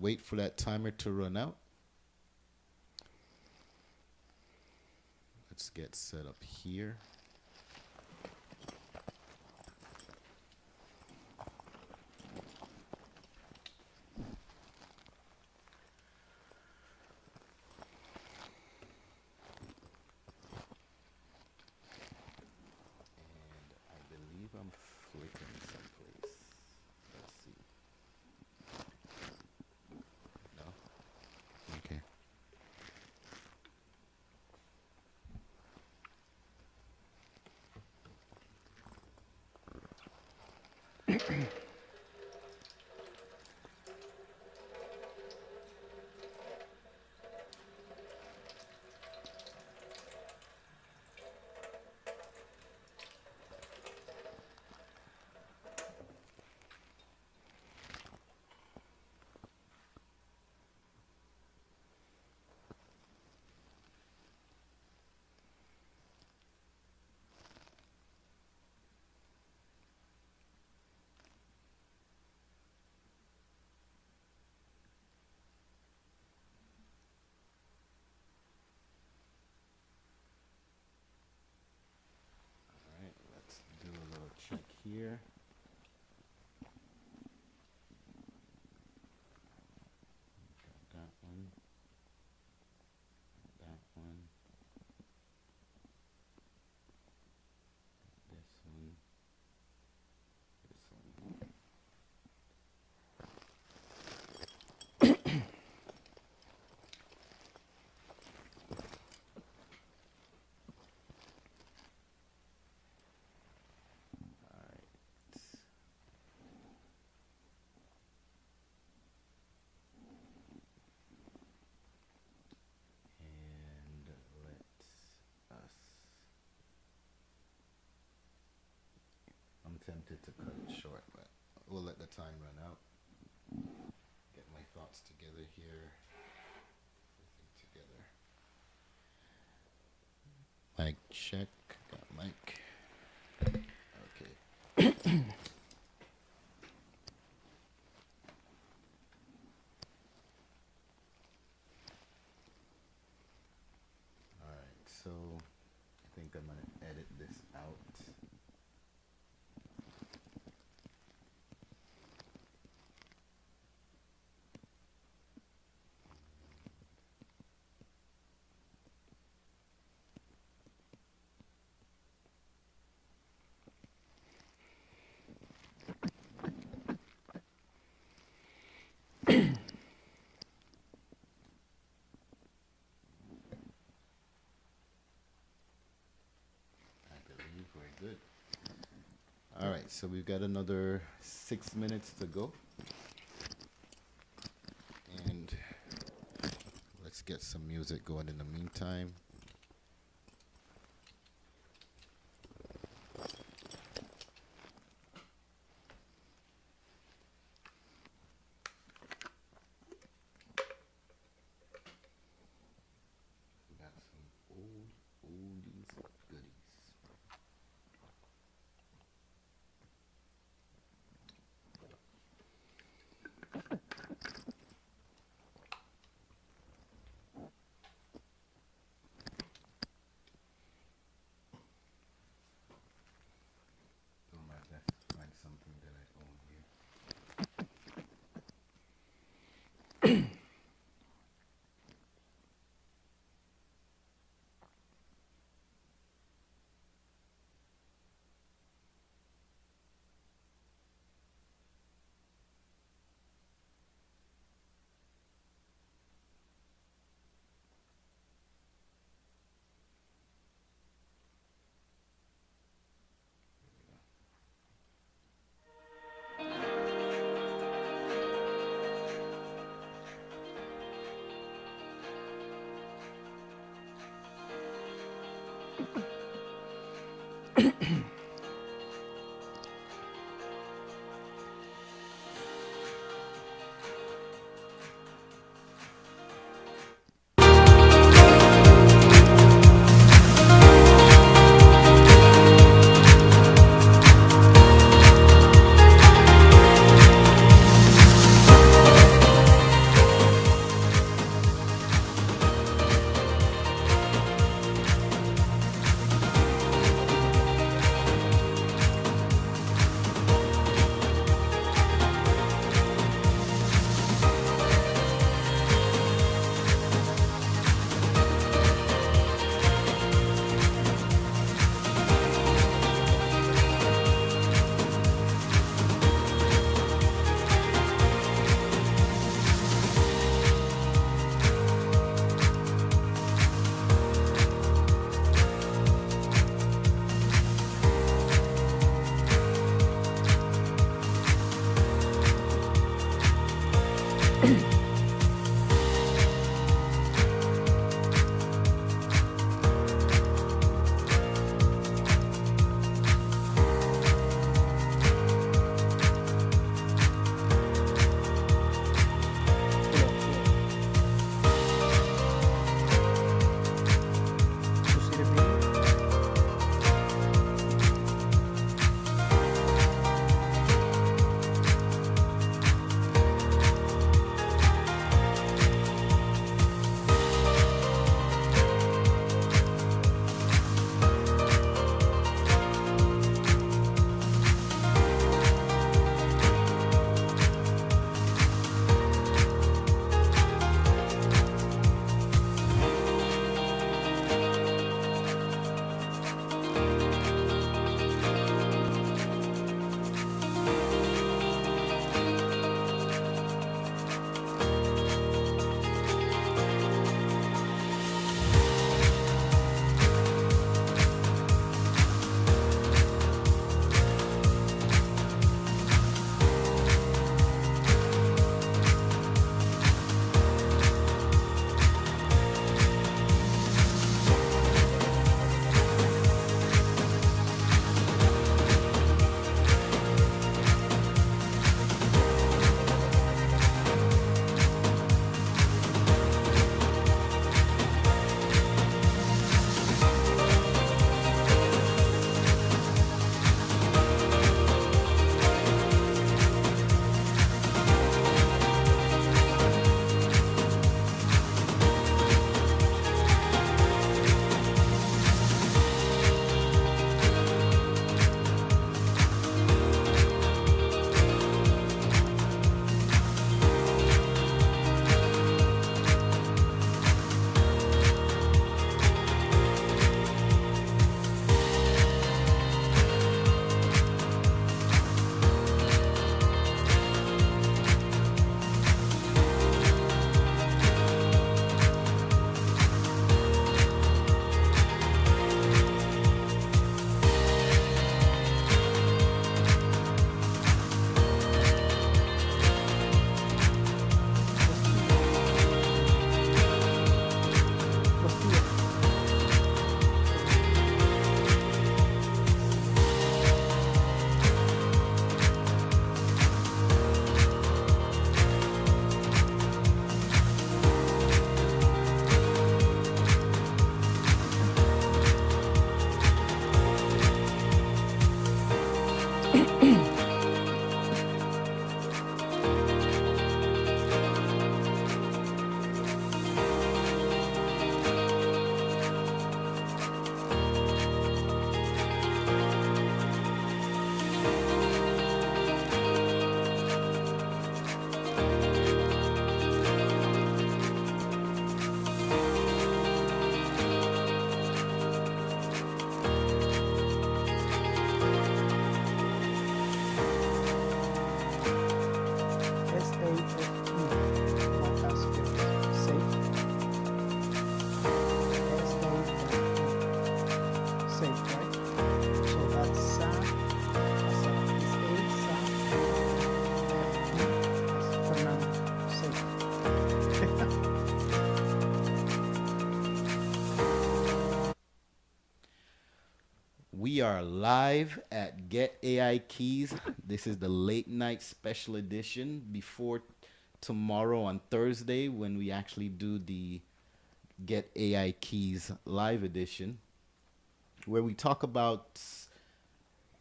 wait for that timer to run out. Let's get set up here. And I believe I'm flicking someplace. Let's see. No? Okay. All right, let's do a little check here. Got that one. That one. This one. This one. All right. And let us. I'm tempted to cut it short, but we'll let the time run out. Get my thoughts together here. Everything together. Mic check. Got mic. Okay. All right. So I think I'm gonna edit this out. I believe we're good. All right, so we've got another 6 minutes to go. And let's get some music going in the meantime. We got some oldies goodies. You see the video? Let's do it. SAFE. Like that's good. Safe. SAFE. Safe, right? So that's SAF. That's Fernando. Safe. We are live at Get AI Keys. This is the late night special edition before tomorrow on Thursday when we actually do the Get AI Keys live edition, where we talk about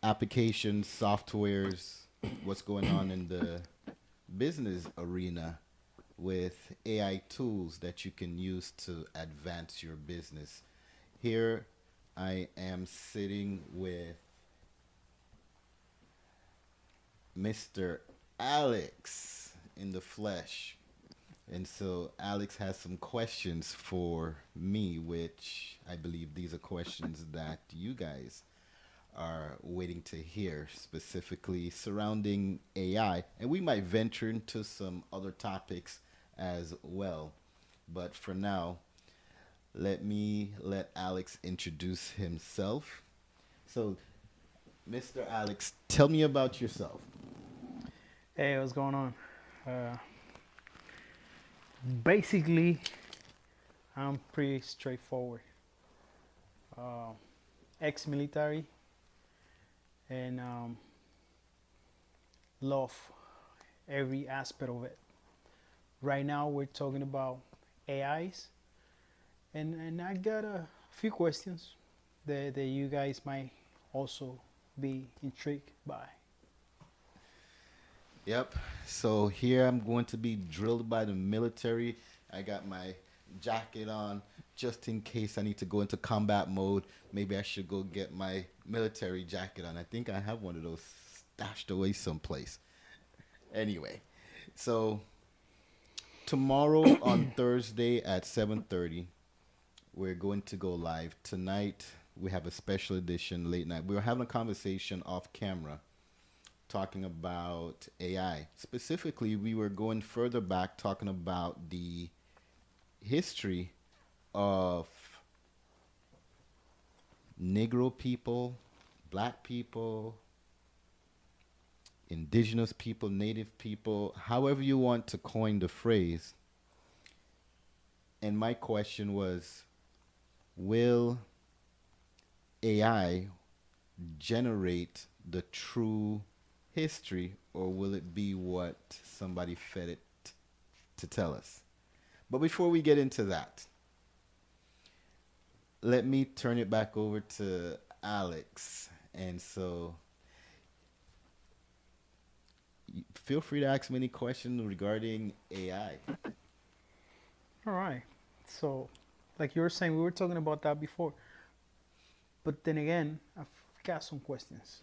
applications, softwares, what's going on in the business arena with AI tools that you can use to advance your business. Here I am sitting with Mr. Alex in the flesh. And so Alex has some questions for me, which I believe these are questions that you guys are waiting to hear, specifically surrounding AI. And we might venture into some other topics as well. But for now, let Alex introduce himself. So, Mr. Alex, tell me about yourself. Hey, what's going on? Uh, Basically, I'm pretty straightforward. Uh, Ex-military and love every aspect of it. Right now, we're talking about AIs, and I got a few questions that you guys might also be intrigued by. Yep. So here I'm going to be drilled by the military. I got my jacket on just in case I need to go into combat mode. Maybe I should go get my military jacket on. I think I have one of those stashed away someplace. Anyway, so tomorrow on Thursday at 7:30, we're going to go live. Tonight we have a special edition late night. We were having a conversation off camera talking about AI. Specifically, we were going further back talking about the history of Negro people, black people, indigenous people, native people, however you want to coin the phrase. And my question was, will AI generate the true history, or will it be what somebody fed it to tell us? But before we get into that, let me turn it back over to Alex. And so feel free to ask me any questions regarding AI. All right. So, like you were saying, we were talking about that before. But then again, I've got some questions.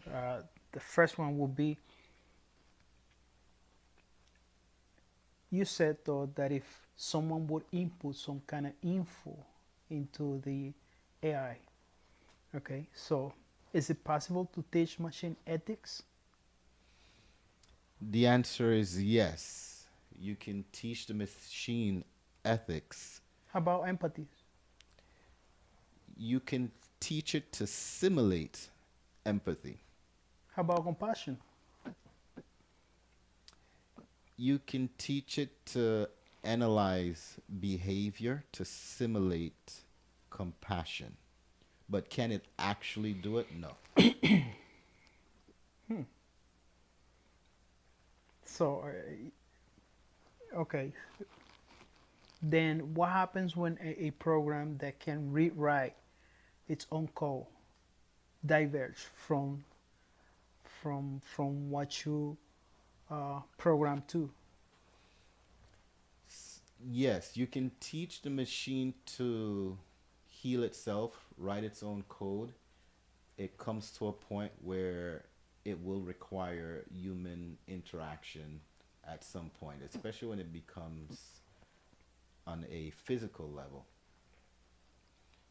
The first one will be, you said though that if someone would input some kind of info into the AI, okay, so is it possible to teach machine ethics? The answer is yes. You can teach the machine ethics. How about empathy? You can teach it to simulate empathy. How about compassion? You can teach it to analyze behavior to simulate compassion. But can it actually do it? No. So, okay, then what happens when a program that can rewrite its own code diverge from what you program to? Yes, you can teach the machine to heal itself, write its own code. It comes to a point where it will require human interaction at some point, especially when it becomes on a physical level.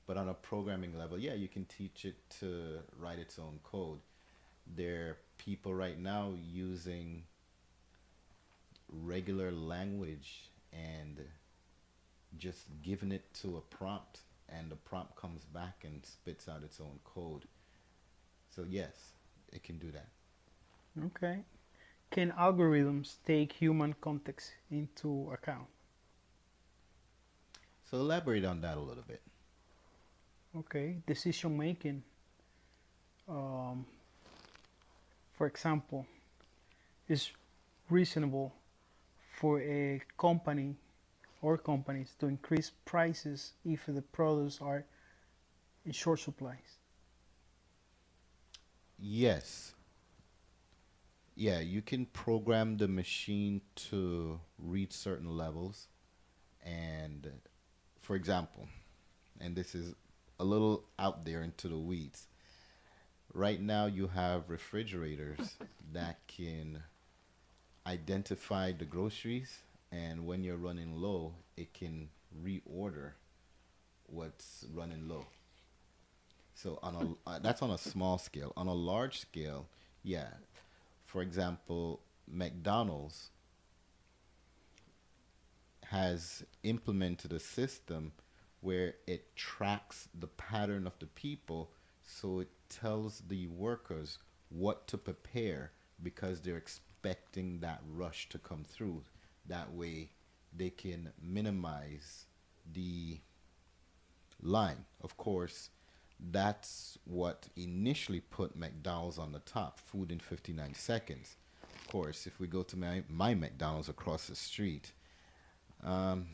But on a programming level, yeah, you can teach it to write its own code. There are people right now using regular language and just giving it to a prompt, and the prompt comes back and spits out its own code. So yes, it can do that. Okay. Can algorithms take human context into account? So elaborate on that a little bit. Okay. Decision making. Um, for example, is reasonable for a company or companies to increase prices if the products are in short supplies? Yes. Yeah, you can program the machine to reach certain levels. And for example, and this is a little out there into the weeds. Right now, you have refrigerators that can identify the groceries, and when you're running low, it can reorder what's running low. So that's on a small scale. On a large scale, yeah. For example, McDonald's has implemented a system where it tracks the pattern of the people, so it tells the workers what to prepare because they're expecting that rush to come through. That way they can minimize the line. Of course, that's what initially put McDonald's on the top, food in 59 seconds. Of course, if we go to my McDonald's across the street, um,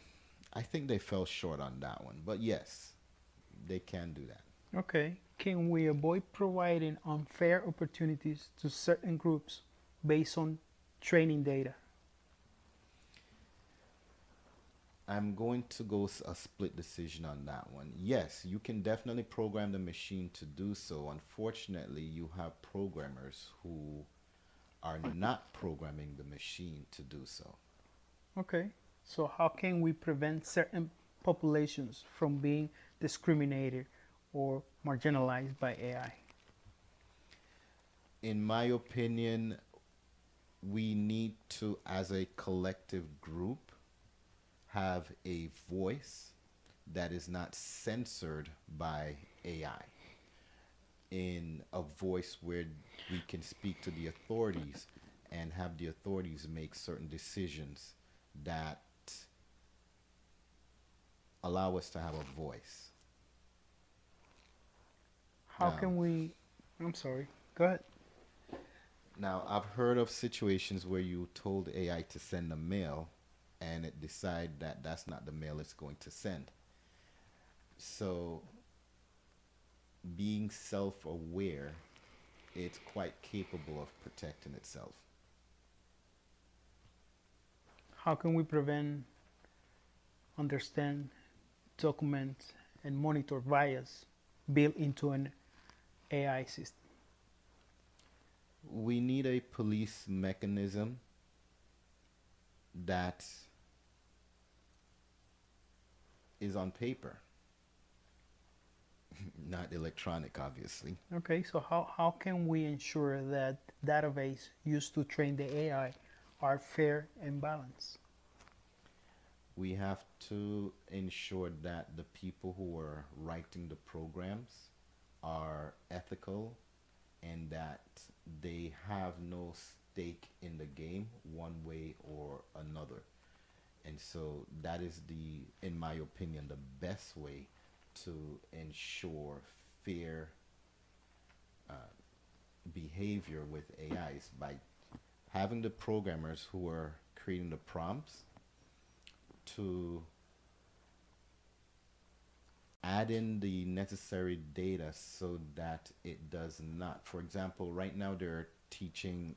I think they fell short on that one. But yes, they can do that. Okay. Can we avoid providing unfair opportunities to certain groups based on training data? I'm going to go a split decision on that one. Yes, you can definitely program the machine to do so. Unfortunately, you have programmers who are not programming the machine to do so. Okay. So how can we prevent certain populations from being discriminated or marginalized by AI? In my opinion, we need to, as a collective group, have a voice that is not censored by AI, in a voice where we can speak to the authorities and have the authorities make certain decisions that allow us to have a voice. How Now, can we, I'm sorry, go ahead. now I've heard of situations where you told AI to send a mail and it decide that that's not the mail it's going to send. So being self-aware, it's quite capable of protecting itself. How can we prevent, understand, document, and monitor bias built into an AI system? We need a police mechanism that is on paper, not electronic, obviously. Okay, so how can we ensure that database used to train the AI are fair and balanced? We have to ensure that the people who are writing the programs are ethical and that they have no stake in the game one way or another. And so that is in my opinion, the best way to ensure fair uh, behavior with AIs by having the programmers who are creating the prompts to add in the necessary data so that it does not. For example, right now they're teaching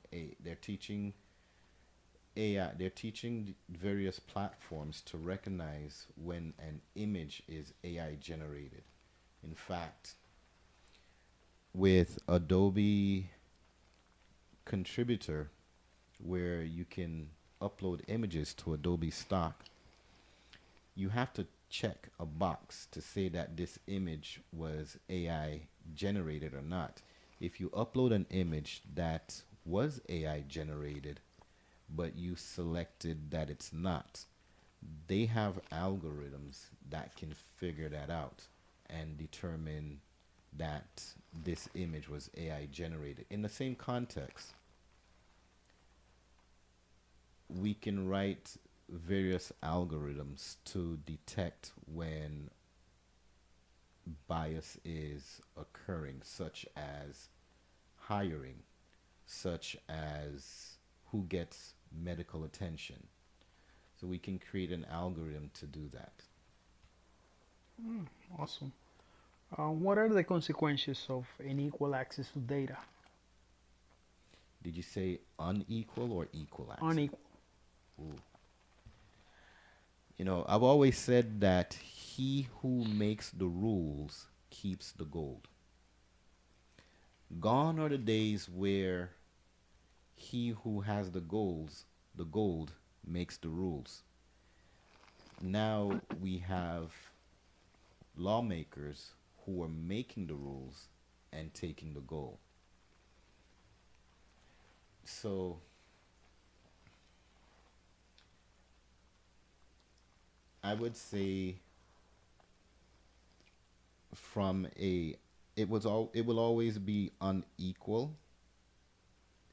AI, they're teaching various platforms to recognize when an image is AI generated. In fact, with Adobe Contributor, where you can upload images to Adobe Stock, you have to check a box to say that this image was AI generated or not. If you upload an image that was AI generated, but you selected that it's not, they have algorithms that can figure that out and determine that this image was AI generated. In the same context, we can write various algorithms to detect when bias is occurring, such as hiring, such as who gets medical attention. So we can create an algorithm to do that. Awesome. What are the consequences of unequal access to data? Did you say unequal or equal access? Unequal. Ooh. You know, I've always said that he who makes the rules keeps the gold. Gone are the days where he who has the gold makes the rules. Now we have lawmakers who are making the rules and taking the gold. So I would say from a it will always be unequal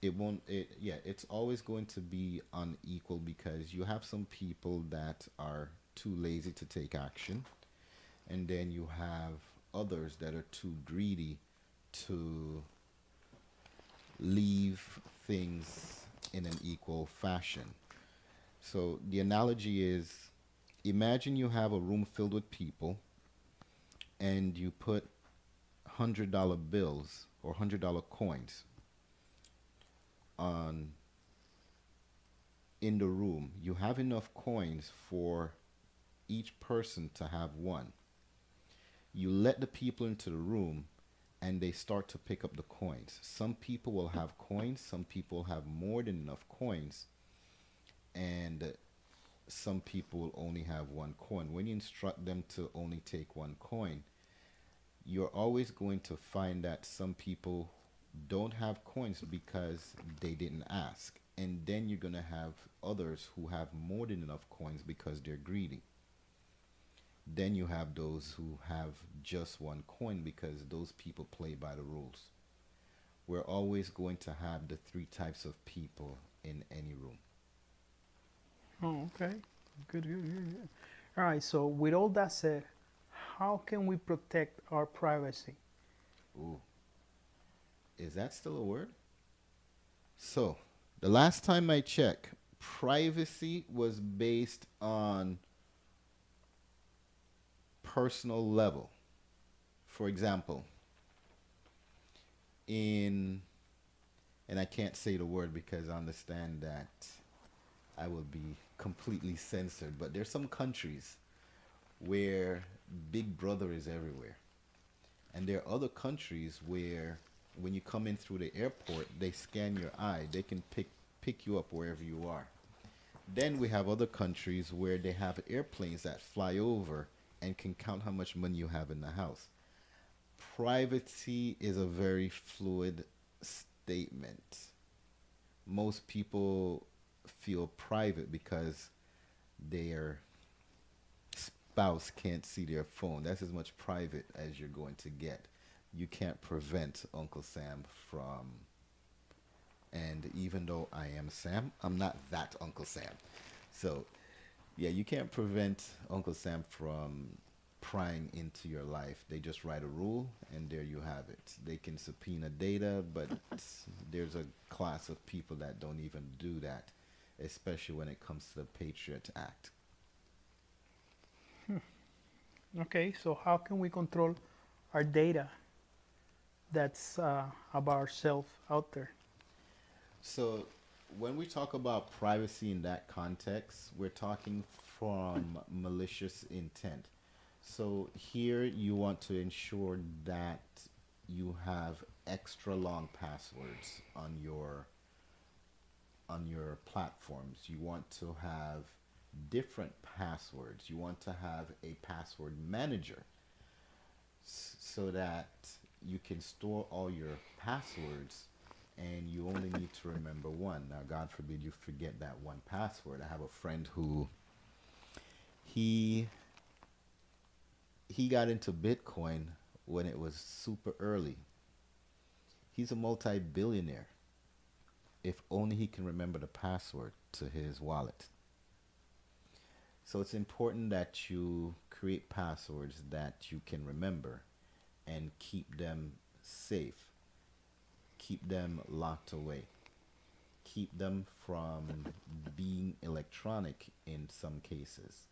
it won't it yeah, it's always going to be unequal because you have some people that are too lazy to take action, and then you have others that are too greedy to leave things in an equal fashion. So the analogy is, imagine you have a room filled with people and you put $100 bills or $100 coins on in the room. You have enough coins for each person to have one. You let the people into the room and they start to pick up the coins. Some people will have coins, some people have more than enough coins, and some people will only have one coin. When you instruct them to only take one coin, you're always going to find that some people don't have coins because they didn't ask. And then you're going to have others who have more than enough coins because they're greedy. Then you have those who have just one coin because those people play by the rules. We're always going to have the three types of people in any room. Oh, okay. Good, good, good, good. All right. So with all that said, how can we protect our privacy? Ooh, is that still a word? So, the last time I checked, privacy was based on personal level. For example, in, and I can't say the word because I understand that I will be completely censored, but there's some countries where Big Brother is everywhere. And there are other countries where when you come in through the airport, they scan your eye. They can pick you up wherever you are. Then we have other countries where they have airplanes that fly over and can count how much money you have in the house. Privacy is a very fluid statement. Most people feel private because their spouse can't see their phone. That's as much private as you're going to get. You can't prevent Uncle Sam from, and even though I am Sam, I'm not that Uncle Sam. So, yeah, you can't prevent Uncle Sam from prying into your life. They just write a rule, and there you have it. They can subpoena data, but there's a class of people that don't even do that, especially when it comes to the Patriot Act. Okay. So how can we control our data that's about ourselves out there? So, when we talk about privacy in that context, we're talking from malicious intent. So, here you want to ensure that you have extra long passwords on your platforms. You want to have different passwords. You want to have a password manager so that you can store all your passwords and you only need to remember one. Now, God forbid you forget that one password. I have a friend who he he got into Bitcoin when it was super early. He's a multi-billionaire. If only he can remember the password to his wallet. So it's important that you create passwords that you can remember and keep them safe. Keep them locked away. Keep them from being electronic in some cases.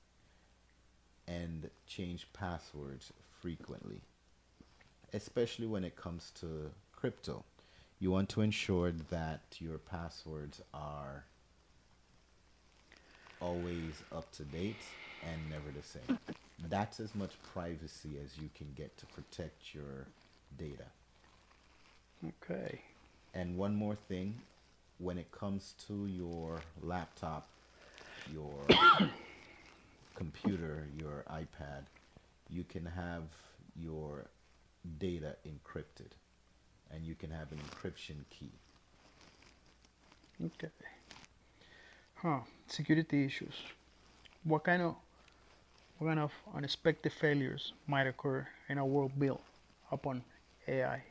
And change passwords frequently, especially when it comes to crypto. You want to ensure that your passwords are always up to date and never the same. That's as much privacy as you can get to protect your data. Okay. And one more thing, when it comes to your laptop, your computer, your iPad, you can have your data encrypted and you can have an encryption key. Okay. Huh. Security issues. What kind of what kind of unexpected failures might occur in a world built upon AI?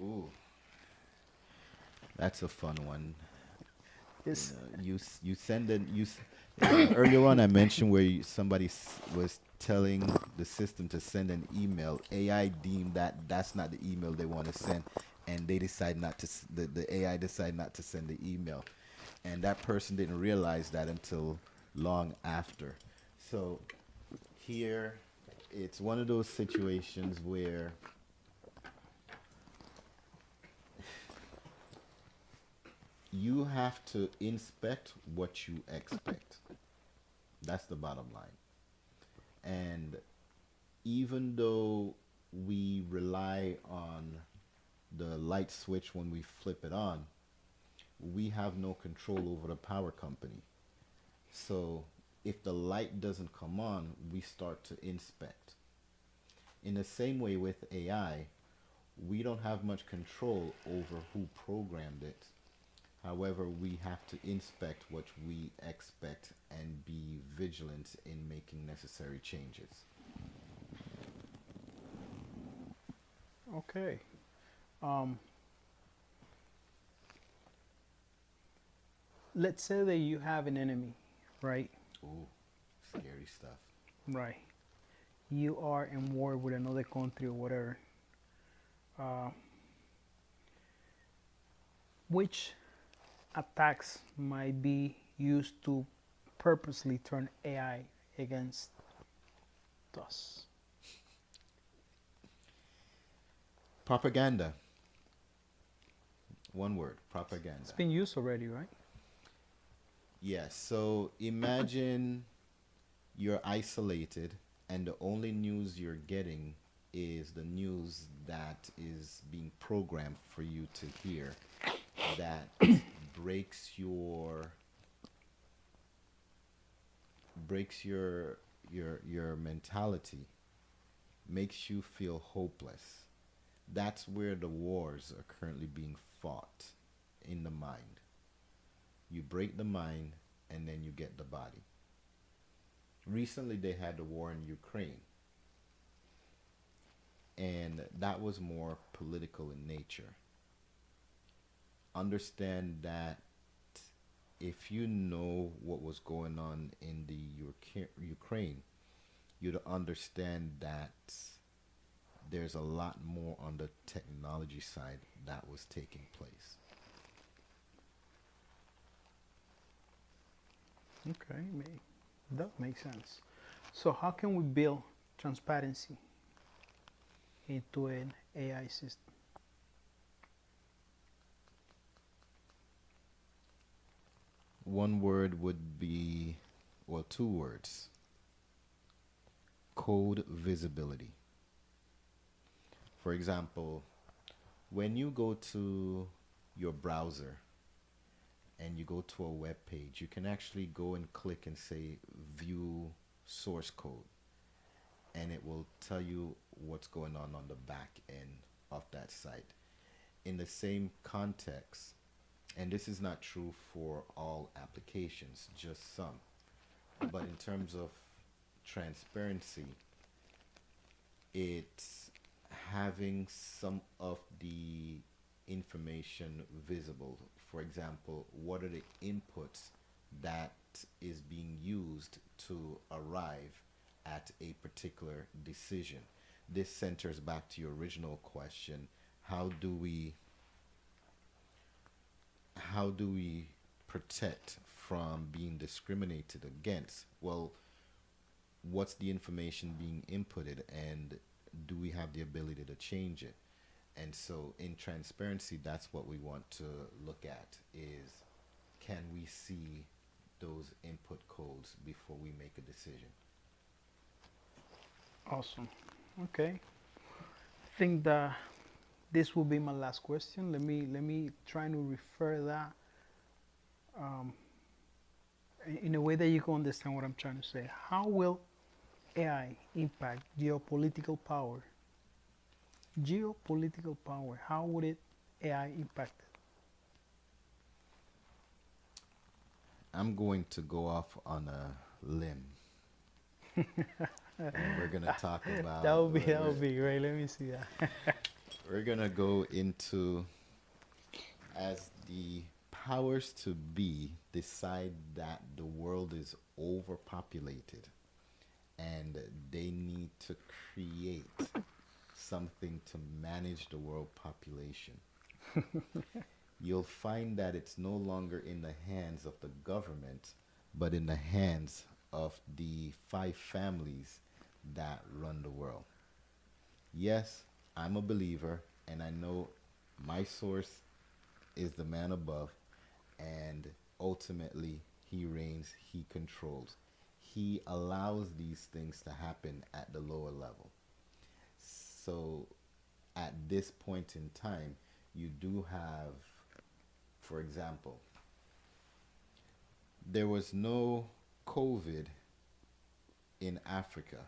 Ooh, That's a fun one. You It's know, you send an earlier on I mentioned where somebody was telling the system to send an email. AI deemed that that's not the email they want to send, and they decide not to. The AI decide not to send the email, and that person didn't realize that until long after. So here, it's one of those situations where you have to inspect what you expect. That's the bottom line. And even though we rely on the light switch when we flip it on, we have no control over the power company. So if the light doesn't come on, we start to inspect. In the same way with AI, we don't have much control over who programmed it. However, we have to inspect what we expect and be vigilant in making necessary changes. okay. Um, let's say that you have an enemy, right? Ooh, scary stuff. Right. You are in war with another country or whatever. Uh, which attacks might be used to purposely turn AI against us? Propaganda. One word, It's propaganda. been used already, right? Yes, so imagine you're isolated and the only news you're getting is the news that is being programmed for you to hear that breaks your breaks your mentality, makes you feel hopeless. That's where the wars are currently being fought, in the mind. You break the mind and then you get the body. Recently they had the war in Ukraine, and that was more political in nature. Understand that if you know what was going on in the Ukraine, you'd understand that there's a lot more on the technology side that was taking place. Okay, that makes sense. So how can we build transparency into an AI system? One word would be, well, two words: code visibility. For example, when you go to your browser and you go to a web page, you can actually go and click and say view source code, and it will tell you what's going on the back end of that site. In the same context, and this is not true for all applications, just some, but in terms of transparency, it's having some of the information visible. For example, what are the inputs that is being used to arrive at a particular decision? This centers back to your original question: how do we how do we protect from being discriminated against? Well, what's the information being inputted, and do we have the ability to change it? And so in transparency, that's what we want to look at: is can we see those input codes before we make a decision? Awesome. Okay. I think that this will be my last question. Let me try to refer that um, in a way that you can understand what I'm trying to say. How will AI impact geopolitical power? Geopolitical power. How would it AI impact I'm going to go off on a limb, and we're going to talk it? about That would be great. Let me see that. we're going to go into as the powers to be decide that the world is overpopulated and they need to create something to manage the world population, you'll find that it's no longer in the hands of the government, but in the hands of the five families that run the world. Yes, I'm a believer, and I know my source is the man above, and ultimately, he reigns, he controls. He allows these things to happen at the lower level. So, at this point in time, you do have, for example, there was no COVID in Africa,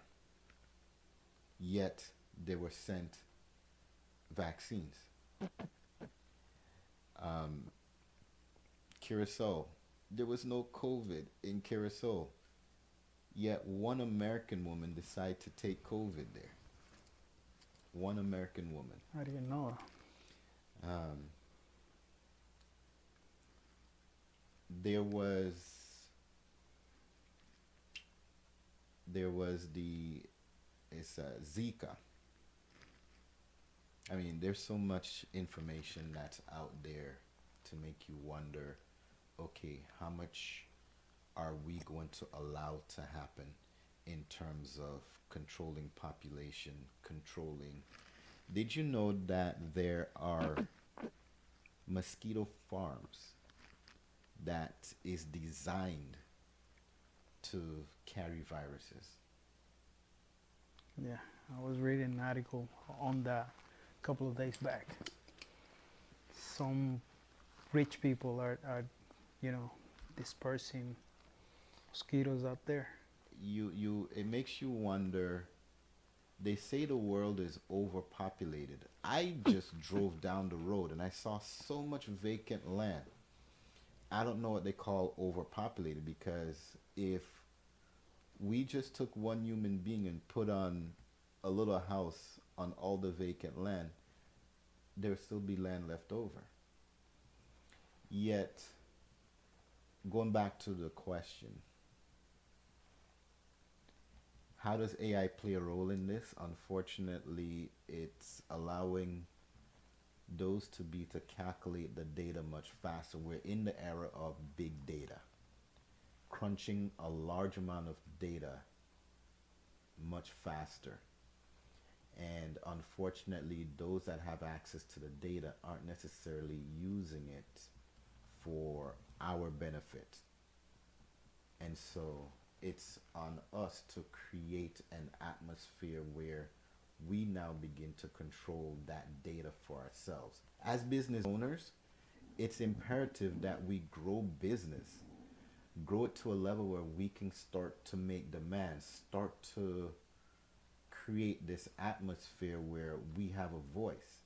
yet they were sent vaccines. Um, Curacao, there was no COVID in Curacao, yet one American woman decided to take COVID there. One American woman. I didn't know. Um, there was the it's Zika. I mean, there's so much information that's out there to make you wonder, okay, how much are we going to allow to happen in terms of controlling population, controlling. Did you know that there are mosquito farms that is designed to carry viruses? Yeah, I was reading an article on that a couple of days back. Some rich people are you know, dispersing mosquitoes out there. It makes you wonder. They say the world is overpopulated. I just drove down the road and I saw so much vacant land. I don't know what they call overpopulated, because if we just took one human being and put on a little house on all the vacant land, there would still be land left over. Yet, going back to the question, how does AI play a role in this? Unfortunately, it's allowing those to be to calculate the data much faster. We're in the era of big data, crunching a large amount of data much faster. And unfortunately, those that have access to the data aren't necessarily using it for our benefit. And so it's on us to create an atmosphere where we now begin to control that data for ourselves. As business owners, it's imperative that we grow business, grow it to a level where we can start to make demands, start to create this atmosphere where we have a voice.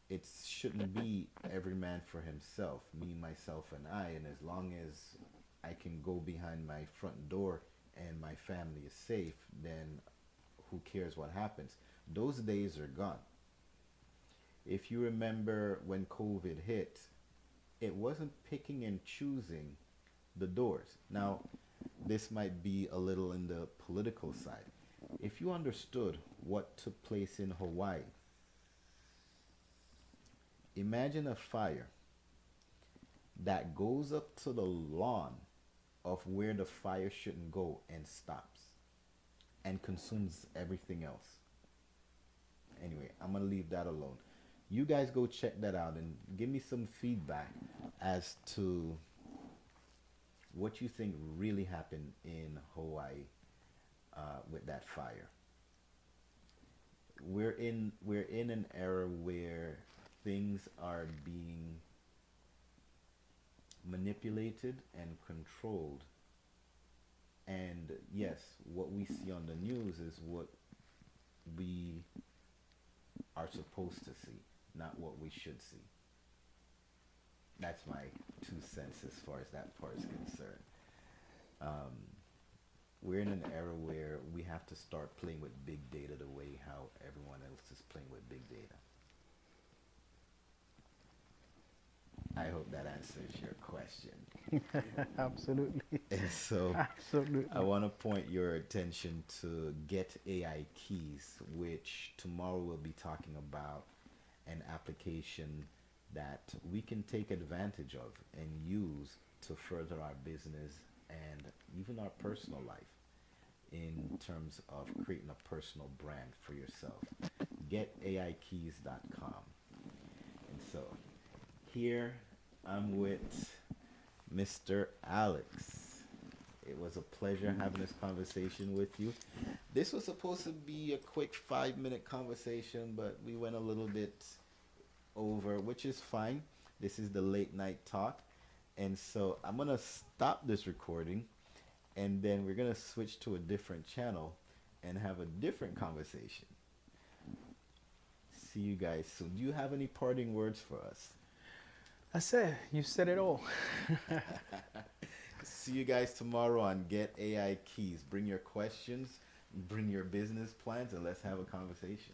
It shouldn't be every man for himself, me, myself, and I. And as long as I can go behind my front door and my family is safe, then who cares what happens? Those days are gone. If you remember when COVID hit, it wasn't picking and choosing the doors. Now, this might be a little in the political side. If you understood what took place in Hawaii, imagine a fire that goes up to the lawn of where the fire shouldn't go and stops and consumes everything else. Anyway, I'm going to leave that alone. You guys go check that out and give me some feedback as to what you think really happened in Hawaii with that fire. We're in an era where things are being manipulated and controlled. And yes, what we see on the news is what we are supposed to see, not what we should see. That's my 2 cents as far as that part is concerned. Um, we're in an era where we have to start playing with big data the way how everyone else is playing with big data. I hope that answers your question. Absolutely. And so I Absolutely. want to point your attention to Get AI Keys, which tomorrow we'll be talking about an application that we can take advantage of and use to further our business and even our personal life in terms of creating a personal brand for yourself. GetAIKeys.com. And so here I'm with Mr. Alex. It was a pleasure having this conversation with you. This was supposed to be a quick 5 minute conversation, but we went a little bit over, which is fine. This is the late night talk. And so I'm going to stop this recording and then we're going to switch to a different channel and have a different conversation. See you guys soon. Do you have any parting words for us? That's it. You said it all. See you guys tomorrow on Get AI Keys. Bring your questions, bring your business plans, and let's have a conversation.